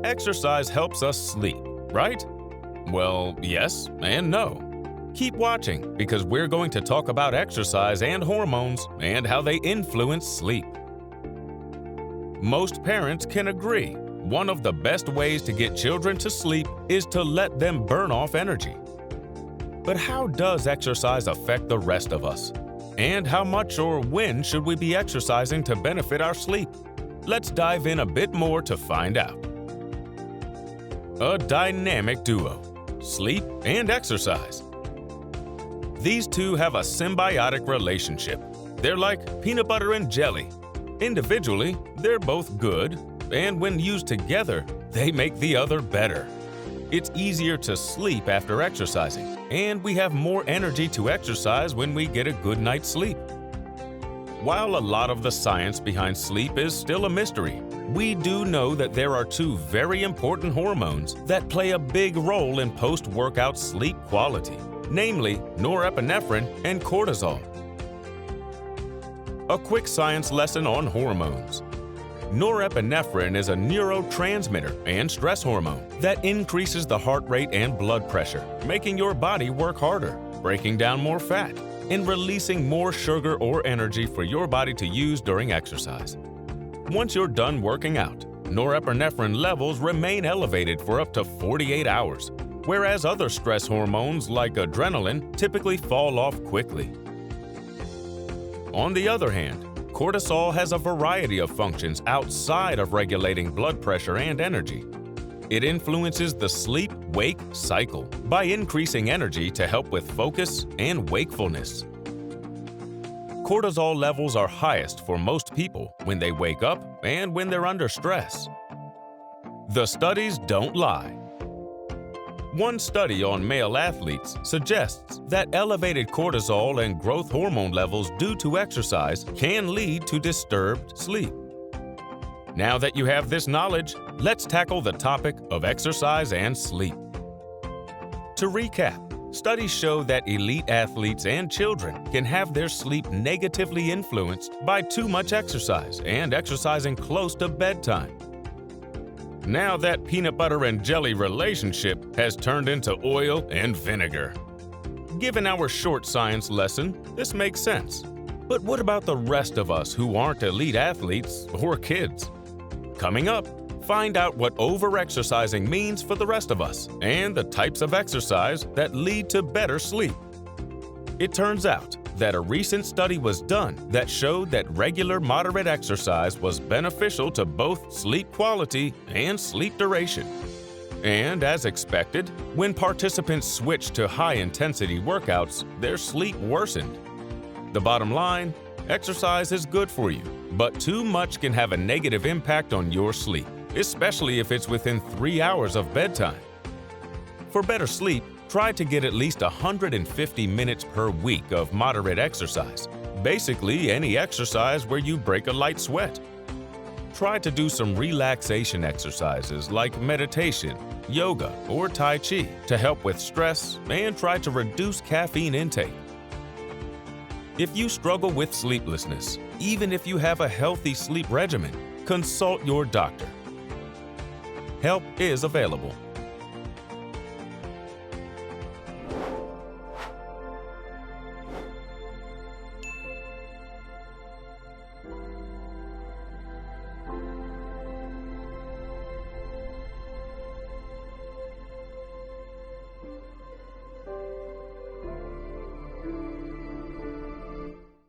Exercise helps us sleep, right? Well, yes and no. Keep watching because we're going to talk about exercise and hormones and how they influence sleep. Most parents can agree one of the best ways to get children to sleep is to let them burn off energy. But how does exercise affect the rest of us? And how much or when should we be exercising to benefit our sleep? Let's dive in a bit more to find out. A dynamic duo: sleep and exercise. These two have a symbiotic relationship. They're like peanut butter and jelly. Individually, they're both good, and when used together, they make the other better. It's easier to sleep after exercising, and we have more energy to exercise when we get a good night's sleep. While a lot of the science behind sleep is still a mystery, we do know that there are two very important hormones that play a big role in post-workout sleep quality, namely norepinephrine and cortisol. A quick science lesson on hormones. Norepinephrine is a neurotransmitter and stress hormone that increases the heart rate and blood pressure, making your body work harder, breaking down more fat, and releasing more sugar or energy for your body to use during exercise. Once you're done working out, norepinephrine levels remain elevated for up to 48 hours, whereas other stress hormones like adrenaline typically fall off quickly. On the other hand, cortisol has a variety of functions outside of regulating blood pressure and energy. It influences the sleep-wake cycle by increasing energy to help with focus and wakefulness. Cortisol levels are highest for most people when they wake up and when they're under stress. The studies don't lie. One study on male athletes suggests that elevated cortisol and growth hormone levels due to exercise can lead to disturbed sleep. Now that you have this knowledge, let's tackle the topic of exercise and sleep. To recap, studies show that elite athletes and children can have their sleep negatively influenced by too much exercise and exercising close to bedtime. Now that peanut butter and jelly relationship has turned into oil and vinegar. Given our short science lesson, this makes sense. But what about the rest of us who aren't elite athletes or kids? Coming up, find out what over-exercising means for the rest of us and the types of exercise that lead to better sleep. It turns out that a recent study was done that showed that regular moderate exercise was beneficial to both sleep quality and sleep duration. And as expected, when participants switched to high-intensity workouts, their sleep worsened. The bottom line, exercise is good for you, but too much can have a negative impact on your sleep, especially if it's within 3 hours of bedtime. For better sleep, try to get at least 150 minutes per week of moderate exercise, basically any exercise where you break a light sweat. Try to do some relaxation exercises like meditation, yoga, or Tai Chi to help with stress and try to reduce caffeine intake. If you struggle with sleeplessness, even if you have a healthy sleep regimen, consult your doctor. Help is available.